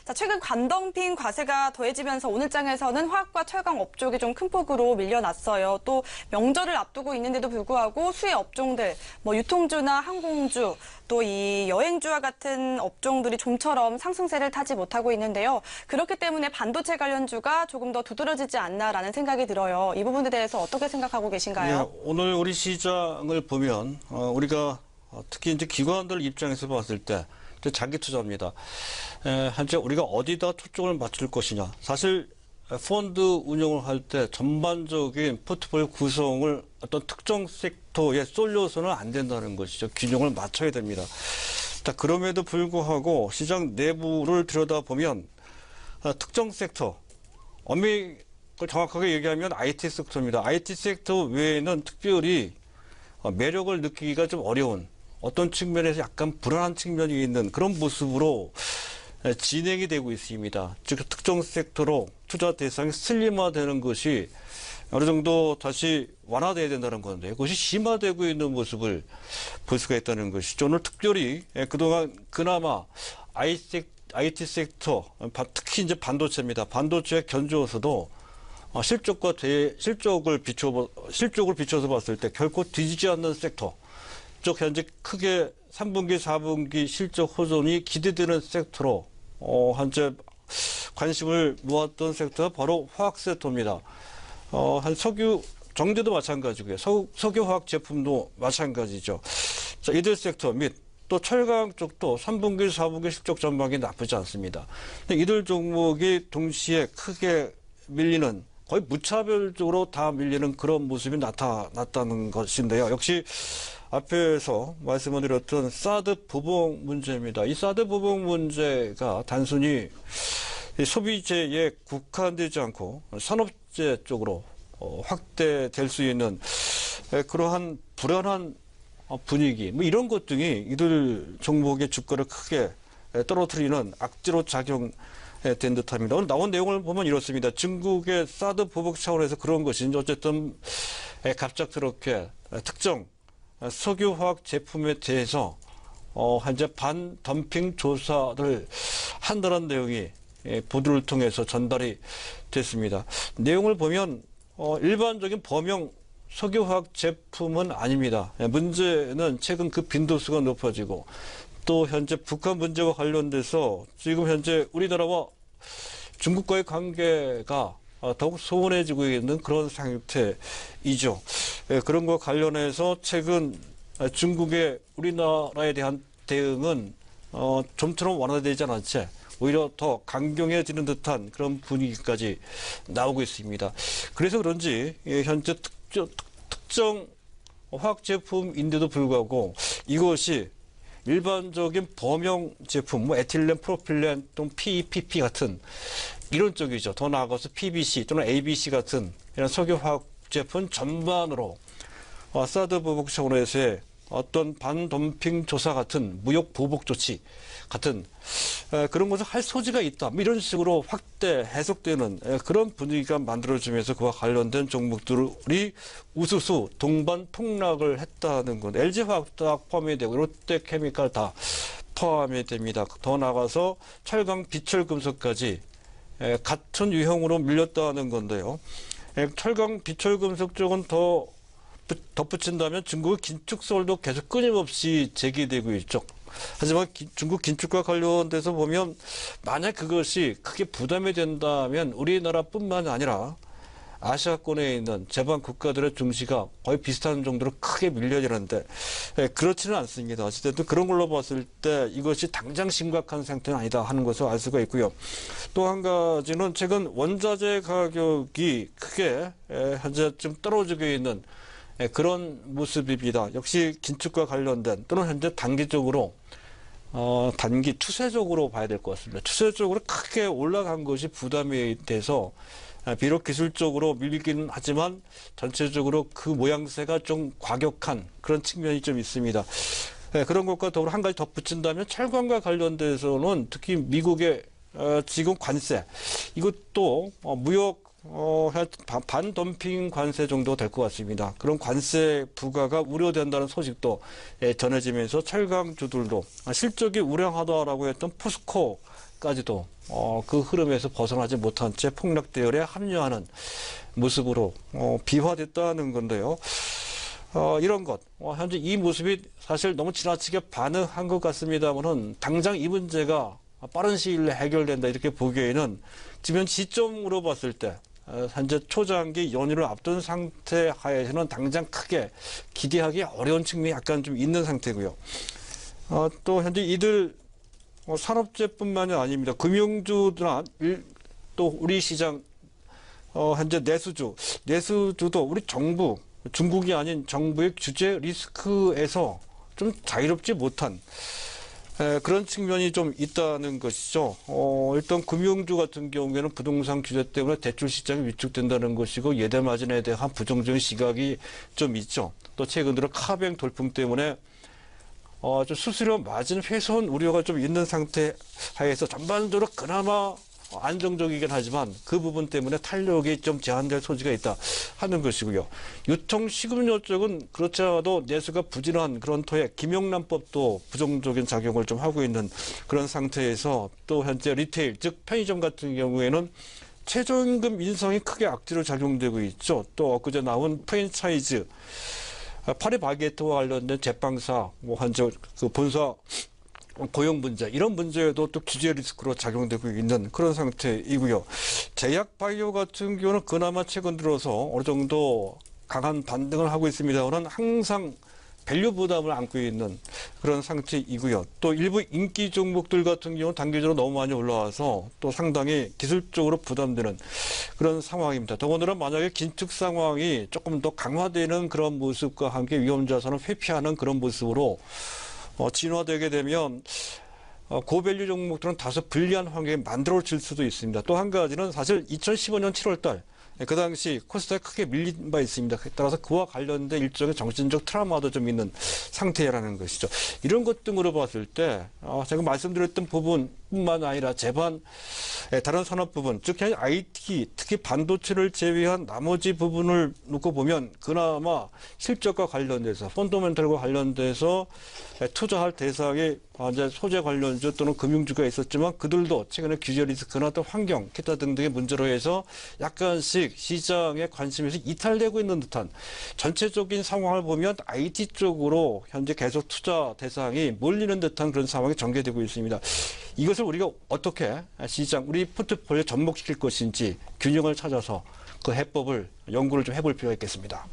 자, 최근 관덤핑 과세가 더해지면서 오늘 장에서는 화학과 철강 업종이 좀 큰 폭으로 밀려났어요. 또 명절을 앞두고 있는데도 불구하고 수혜 업종들, 유통주나 항공주, 또 이 여행주와 같은 업종들이 좀처럼 상승세를 타지 못하고 있는데요. 그렇기 때문에 반도체 관련주가 조금 더 두드러지지 않나라는 생각이 들어요. 이 부분에 대해서 어떻게 생각하고 계신가요? 네, 오늘 우리 시장을 보면 우리가 특히 이제 기관들 입장에서 봤을 때 장기 투자입니다. 현재 우리가 어디다 초점을 맞출 것이냐. 사실 펀드 운영을 할 때 전반적인 포트폴리오 구성을 어떤 특정 섹터에 쏠려서는 안 된다는 것이죠. 균형을 맞춰야 됩니다. 자, 그럼에도 불구하고 시장 내부를 들여다보면 특정 섹터, 엄밀히 정확하게 얘기하면 IT 섹터입니다. IT 섹터 외에는 특별히 매력을 느끼기가 좀 어려운 어떤 측면에서 약간 불안한 측면이 있는 그런 모습으로 진행이 되고 있습니다. 즉 특정 섹터로 투자 대상이 슬림화되는 것이 어느 정도 다시 완화돼야 된다는 건데 그것이 심화되고 있는 모습을 볼 수가 있다는 것이죠. 오늘 특별히 그동안 그나마 IT 섹터, 특히 이제 반도체입니다. 반도체에 견주어서도 실적을 비춰서 봤을 때 결코 뒤지지 않는 섹터, 즉 현재 크게 3분기, 4분기 실적 호전이 기대되는 섹터로 현재 관심을 모았던 섹터가 바로 화학 섹터입니다. 한 석유, 정제도 마찬가지고요. 석유화학 제품도 마찬가지죠. 자, 이들 섹터 및 또 철강 쪽도 3분기, 4분기 실적 전망이 나쁘지 않습니다. 이들 종목이 동시에 크게 밀리는 거의 무차별적으로 다 밀리는 그런 모습이 나타났다는 것인데요. 역시 앞에서 말씀을 드렸던 사드 보복 문제입니다. 이 사드 보복 문제가 단순히 소비재에 국한되지 않고 산업재 쪽으로 확대될 수 있는 그러한 불안한 분위기, 이런 것 등이 이들 종목의 주가를 크게 떨어뜨리는 악재로 작용된 듯합니다. 오늘 나온 내용을 보면 이렇습니다. 중국의 사드 보복 차원에서 그런 것인지 어쨌든 갑작스럽게 특정 석유화학 제품에 대해서 현재 반덤핑 조사를 한다는 내용이 보도를 통해서 전달이 됐습니다. 내용을 보면 일반적인 범용 석유화학 제품은 아닙니다. 문제는 최근 그 빈도수가 높아지고 또 현재 북한 문제와 관련돼서 지금 현재 우리나라와 중국과의 관계가 더욱 소원해지고 있는 그런 상태이죠. 그런 것과 관련해서 최근 중국의 우리나라에 대한 대응은 좀처럼 완화되지 않은 채 오히려 더 강경해지는 듯한 그런 분위기까지 나오고 있습니다. 그래서 그런지 현재 특정 화학 제품인데도 불구하고 이것이 일반적인 범용 제품, 에틸렌, 프로필렌 또는 PEPP 같은 이런 쪽이죠. 더 나아가서 PBC 또는 ABC 같은 이런 석유화학 제품 전반으로 사드 보복 차원에서의 어떤 반덤핑 조사 같은 무역 보복 조치 같은 그런 것을 할 소지가 있다. 이런 식으로 확대 해석되는 그런 분위기가 만들어지면서 그와 관련된 종목들이 우수수 동반 폭락을 했다는 것. LG화학도 포함이 되고 롯데케미칼 다 포함이 됩니다. 더 나아가서 철강, 비철금속까지 같은 유형으로 밀렸다는 건데요. 철강, 비철금속 쪽은 더 덧붙인다면 중국의 긴축설도 계속 끊임없이 제기되고 있죠. 하지만 중국 긴축과 관련돼서 보면 만약 그것이 크게 부담이 된다면 우리나라뿐만 아니라 아시아권에 있는 제방 국가들의 증시가 거의 비슷한 정도로 크게 밀려지는데 그렇지는 않습니다. 어쨌든 그런 걸로 봤을 때 이것이 당장 심각한 상태는 아니다 하는 것을 알 수가 있고요. 또 한 가지는 최근 원자재 가격이 크게 현재 좀 떨어지고 있는 그런 모습입니다. 역시 긴축과 관련된 또는 현재 단기적으로 추세적으로 봐야 될 것 같습니다. 추세적으로 크게 올라간 것이 부담이 돼서 비록 기술적으로 밀리기는 하지만 전체적으로 그 모양새가 좀 과격한 그런 측면이 좀 있습니다. 그런 것과 더불어 한 가지 덧붙인다면 철강과 관련돼서는 특히 미국의 지금 관세 이것도 무역 반덤핑 관세 정도 될 것 같습니다. 그런 관세 부과가 우려된다는 소식도 전해지면서 철강주들도 실적이 우량하다라고 했던 포스코 아직까지도 그 흐름에서 벗어나지 못한 채 폭락 대열에 합류하는 모습으로 비화됐다는 건데요. 이런 것, 현재 이 모습이 사실 너무 지나치게 반응한 것 같습니다만은 당장 이 문제가 빠른 시일 내에 해결된다 이렇게 보기에는 지금 시점으로 봤을 때 현재 초장기 연휴를 앞둔 상태 하에서는 당장 크게 기대하기 어려운 측면이 약간 좀 있는 상태고요. 또 현재 이들 산업재뿐만이 아닙니다. 금융주나 또 우리 시장 현재 내수주도 우리 정부 중국이 아닌 정부의 규제 리스크에서 좀 자유롭지 못한 그런 측면이 좀 있다는 것이죠. 일단 금융주 같은 경우에는 부동산 규제 때문에 대출 시장이 위축된다는 것이고 예대 마진에 대한 부정적인 시각이 좀 있죠. 또 최근 들어 카뱅 돌풍 때문에 좀 수수료 마진 훼손 우려가 좀 있는 상태 하에서 전반적으로 그나마 안정적이긴 하지만 그 부분 때문에 탄력이 좀 제한될 소지가 있다 하는 것이고요. 유통식음료 쪽은 그렇지 않아도 내수가 부진한 그런 토에 김영란법도 부정적인 작용을 좀 하고 있는 그런 상태에서 또 현재 리테일 즉 편의점 같은 경우에는 최저임금 인상이 크게 악재로 작용되고 있죠. 또 엊그제 나온 프랜차이즈 파리바게트와 관련된 제빵사 현재 그 본사 고용 문제 이런 문제에도 또 규제 리스크로 작용되고 있는 그런 상태이고요. 제약 바이오 같은 경우는 그나마 최근 들어서 어느 정도 강한 반등을 하고 있습니다만 항상 밸류 부담을 안고 있는 그런 상태이고요. 또 일부 인기 종목들 같은 경우는 단기적으로 너무 많이 올라와서 또 상당히 기술적으로 부담되는 그런 상황입니다. 더군다나 만약에 긴축 상황이 조금 더 강화되는 그런 모습과 함께 위험자산을 회피하는 그런 모습으로 진화되게 되면 고밸류 종목들은 다소 불리한 환경이 만들어질 수도 있습니다. 또 한 가지는 사실 2015년 7월 달 그 당시 코스닥이 크게 밀린 바 있습니다. 따라서 그와 관련된 일종의 정신적 트라우마도 좀 있는 상태라는 것이죠. 이런 것 등으로 봤을 때 제가 말씀드렸던 부분뿐만 아니라 제반 다른 산업 부분, 즉 IT, 특히 반도체를 제외한 나머지 부분을 놓고 보면 그나마 실적과 관련돼서 펀더멘털과 관련돼서 투자할 대상이 이제 소재 관련주 또는 금융주가 있었지만 그들도 최근에 규제 리스크나 또 환경, 기타 등등의 문제로 해서 약간씩 시장의 관심에서 이탈되고 있는 듯한 전체적인 상황을 보면 IT 쪽으로 현재 계속 투자 대상이 몰리는 듯한 그런 상황이 전개되고 있습니다. 이것을 우리가 어떻게 시장, 우리 포트폴리오에 접목시킬 것인지 균형을 찾아서 그 해법을 연구를 좀 해볼 필요가 있겠습니다.